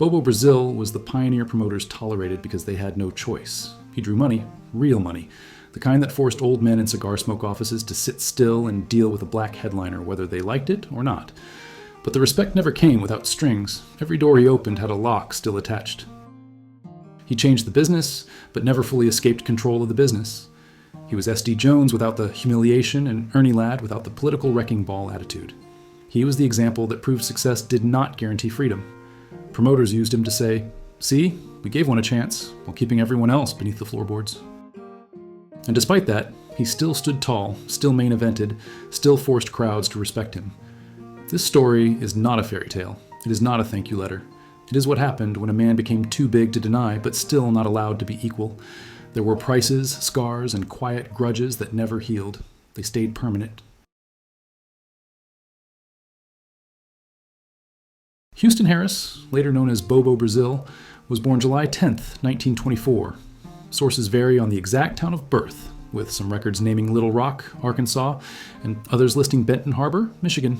Bobo Brazil was the pioneer promoters tolerated because they had no choice. He drew money, real money, the kind that forced old men in cigar smoke offices to sit still and deal with a black headliner whether they liked it or not. But the respect never came without strings. Every door he opened had a lock still attached. He changed the business, but never fully escaped control of the business. He was S.D. Jones without the humiliation and Ernie Ladd without the political wrecking ball attitude. He was the example that proved success did not guarantee freedom. Promoters used him to say, "See, we gave one a chance," while keeping everyone else beneath the floorboards. And despite that, he still stood tall, still main evented, still forced crowds to respect him. This story is not a fairy tale. It is not a thank you letter. It is what happened when a man became too big to deny, but still not allowed to be equal. There were prices, scars, and quiet grudges that never healed. They stayed permanent. Houston Harris, later known as Bobo Brazil, was born July 10th, 1924. Sources vary on the exact town of birth, with some records naming Little Rock, Arkansas, and others listing Benton Harbor, Michigan.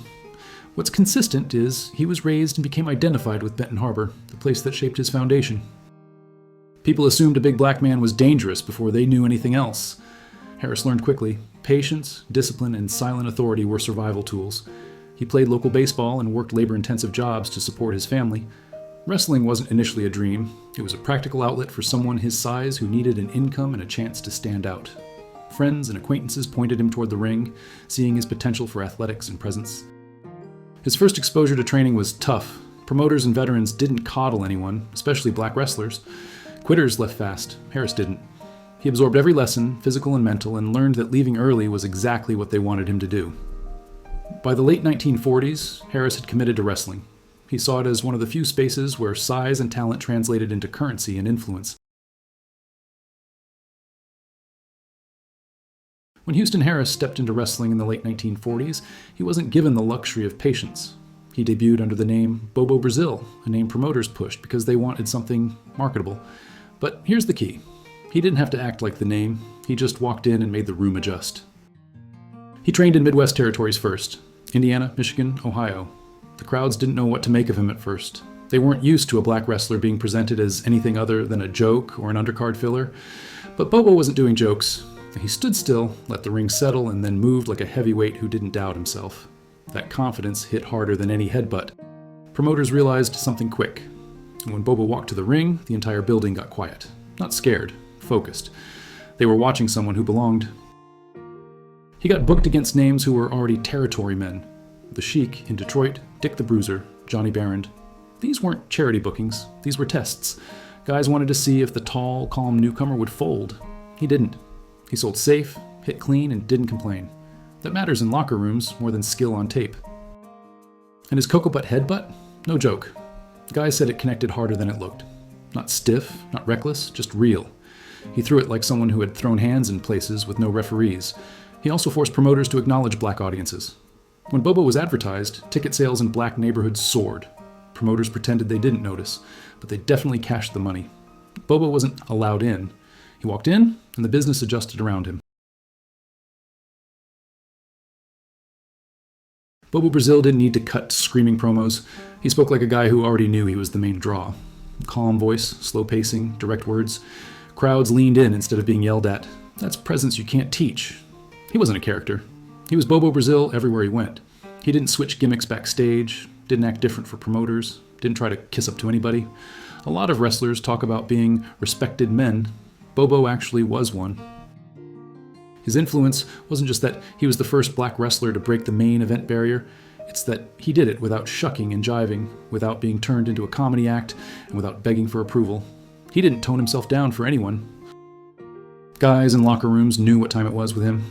What's consistent is he was raised and became identified with Benton Harbor, the place that shaped his foundation. People assumed a big black man was dangerous before they knew anything else. Harris learned quickly. Patience, discipline, and silent authority were survival tools. He played local baseball and worked labor-intensive jobs to support his family. Wrestling wasn't initially a dream. It was a practical outlet for someone his size who needed an income and a chance to stand out. Friends and acquaintances pointed him toward the ring, seeing his potential for athletics and presence. His first exposure to training was tough. Promoters and veterans didn't coddle anyone, especially black wrestlers. Quitters left fast. Harris didn't. He absorbed every lesson, physical and mental, and learned that leaving early was exactly what they wanted him to do. By the late 1940s, Harris had committed to wrestling. He saw it as one of the few spaces where size and talent translated into currency and influence. When Houston Harris stepped into wrestling in the late 1940s, he wasn't given the luxury of patience. He debuted under the name Bobo Brazil, a name promoters pushed because they wanted something marketable. But here's the key. He didn't have to act like the name. He just walked in and made the room adjust. He trained in Midwest territories first: Indiana, Michigan, Ohio. The crowds didn't know what to make of him at first. They weren't used to a black wrestler being presented as anything other than a joke or an undercard filler. But Bobo wasn't doing jokes. He stood still, let the ring settle, and then moved like a heavyweight who didn't doubt himself. That confidence hit harder than any headbutt. Promoters realized something quick. When Bobo walked to the ring, the entire building got quiet. Not scared, focused. They were watching someone who belonged. He got booked against names who were already territory men. The Sheik in Detroit, Dick the Bruiser, Johnny Barron. These weren't charity bookings. These were tests. Guys wanted to see if the tall, calm newcomer would fold. He didn't. He sold safe, hit clean, and didn't complain. That matters in locker rooms more than skill on tape. And his cocoa butt headbutt? No joke. Guys said it connected harder than it looked. Not stiff, not reckless, just real. He threw it like someone who had thrown hands in places with no referees. He also forced promoters to acknowledge black audiences. When Bobo was advertised, ticket sales in black neighborhoods soared. Promoters pretended they didn't notice, but they definitely cashed the money. Bobo wasn't allowed in. He walked in, and the business adjusted around him. Bobo Brazil didn't need to cut screaming promos. He spoke like a guy who already knew he was the main draw. Calm voice, slow pacing, direct words. Crowds leaned in instead of being yelled at. That's presence you can't teach. He wasn't a character. He was Bobo Brazil everywhere he went. He didn't switch gimmicks backstage, didn't act different for promoters, didn't try to kiss up to anybody. A lot of wrestlers talk about being respected men. Bobo actually was one. His influence wasn't just that he was the first black wrestler to break the main event barrier. It's that he did it without shucking and jiving, without being turned into a comedy act, and without begging for approval. He didn't tone himself down for anyone. Guys in locker rooms knew what time it was with him.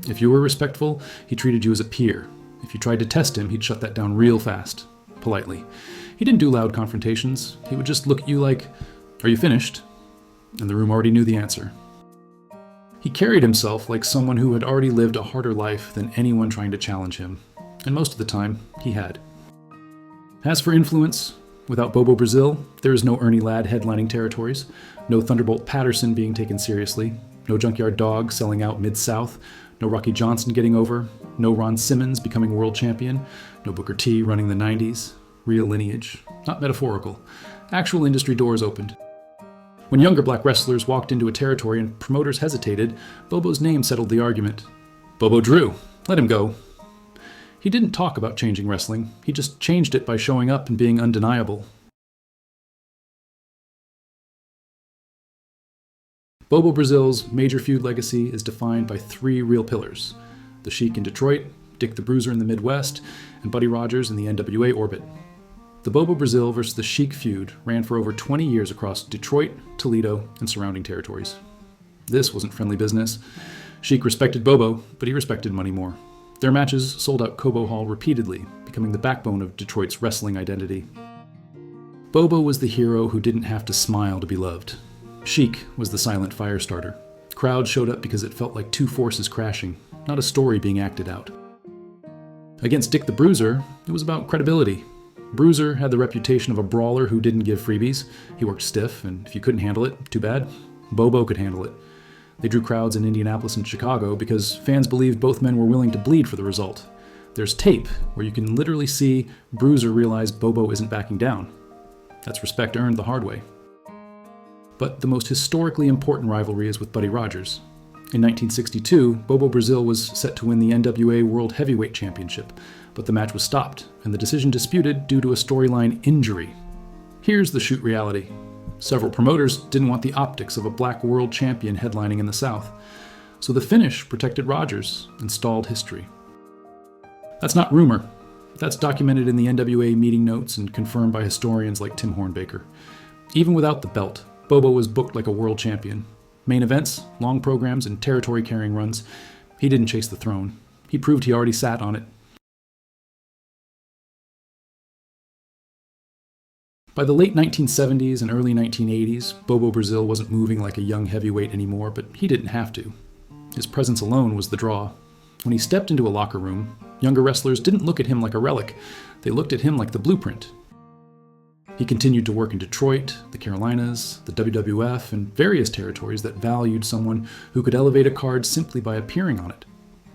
If you were respectful, he treated you as a peer. If you tried to test him, he'd shut that down real fast, politely. He didn't do loud confrontations. He would just look at you like, "Are you finished?" And the room already knew the answer. He carried himself like someone who had already lived a harder life than anyone trying to challenge him. And most of the time, he had. As for influence, without Bobo Brazil, there is no Ernie Ladd headlining territories, no Thunderbolt Patterson being taken seriously, no Junkyard Dog selling out Mid-South, no Rocky Johnson getting over, no Ron Simmons becoming world champion, no Booker T running the 90s. Real lineage, not metaphorical. Actual industry doors opened. When younger black wrestlers walked into a territory and promoters hesitated, Bobo's name settled the argument. Bobo Drew. Let him go. He didn't talk about changing wrestling. He just changed it by showing up and being undeniable. Bobo Brazil's major feud legacy is defined by 3 real pillars: the Sheik in Detroit, Dick the Bruiser in the Midwest, and Buddy Rogers in the NWA orbit. The Bobo Brazil versus the Sheik feud ran for over 20 years across Detroit, Toledo, and surrounding territories. This wasn't friendly business. Sheik respected Bobo, but he respected money more. Their matches sold out Cobo Hall repeatedly, becoming the backbone of Detroit's wrestling identity. Bobo was the hero who didn't have to smile to be loved. Sheik was the silent fire starter. Crowds showed up because it felt like 2 forces crashing, not a story being acted out. Against Dick the Bruiser, it was about credibility. Bruiser had the reputation of a brawler who didn't give freebies. He worked stiff, and if you couldn't handle it, too bad. Bobo could handle it. They drew crowds in Indianapolis and Chicago because fans believed both men were willing to bleed for the result. There's tape where you can literally see Bruiser realize Bobo isn't backing down. That's respect earned the hard way. But the most historically important rivalry is with Buddy Rogers. In 1962, Bobo Brazil was set to win the NWA World Heavyweight Championship, but the match was stopped, and the decision disputed due to a storyline injury. Here's the shoot reality. Several promoters didn't want the optics of a black world champion headlining in the South, so the finish protected Rogers and stalled history. That's not rumor. That's documented in the NWA meeting notes and confirmed by historians like Tim Hornbaker. Even without the belt, Bobo was booked like a world champion. Main events, long programs, and territory-carrying runs. He didn't chase the throne. He proved he already sat on it. By the late 1970s and early 1980s, Bobo Brazil wasn't moving like a young heavyweight anymore, but he didn't have to. His presence alone was the draw. When he stepped into a locker room, younger wrestlers didn't look at him like a relic. They looked at him like the blueprint. He continued to work in Detroit, the Carolinas, the WWF, and various territories that valued someone who could elevate a card simply by appearing on it.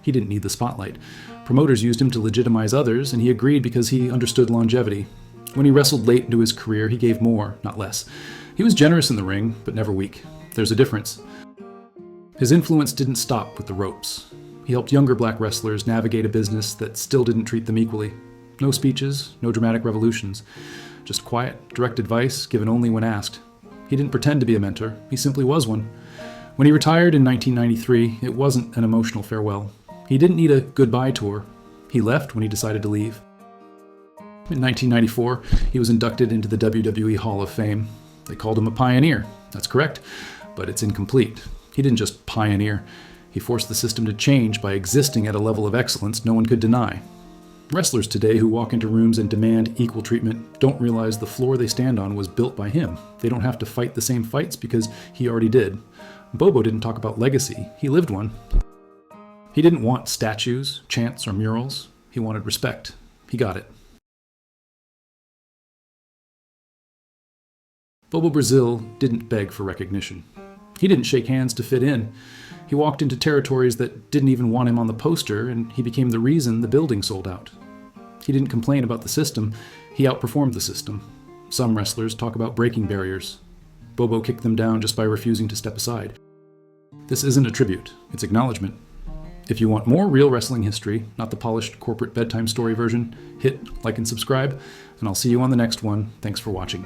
He didn't need the spotlight. Promoters used him to legitimize others, and he agreed because he understood longevity. When he wrestled late into his career, he gave more, not less. He was generous in the ring, but never weak. There's a difference. His influence didn't stop with the ropes. He helped younger black wrestlers navigate a business that still didn't treat them equally. No speeches, no dramatic revolutions. Just quiet, direct advice given only when asked. He didn't pretend to be a mentor. He simply was one. When he retired in 1993, it wasn't an emotional farewell. He didn't need a goodbye tour. He left when he decided to leave. In 1994, he was inducted into the WWE Hall of Fame. They called him a pioneer. That's correct, but it's incomplete. He didn't just pioneer. He forced the system to change by existing at a level of excellence no one could deny. Wrestlers today who walk into rooms and demand equal treatment don't realize the floor they stand on was built by him. They don't have to fight the same fights because he already did. Bobo didn't talk about legacy. He lived one. He didn't want statues, chants, or murals. He wanted respect. He got it. Bobo Brazil didn't beg for recognition. He didn't shake hands to fit in. He walked into territories that didn't even want him on the poster, and he became the reason the building sold out. He didn't complain about the system. He outperformed the system. Some wrestlers talk about breaking barriers. Bobo kicked them down just by refusing to step aside. This isn't a tribute. It's acknowledgement. If you want more real wrestling history, not the polished corporate bedtime story version, hit like and subscribe, and I'll see you on the next one. Thanks for watching.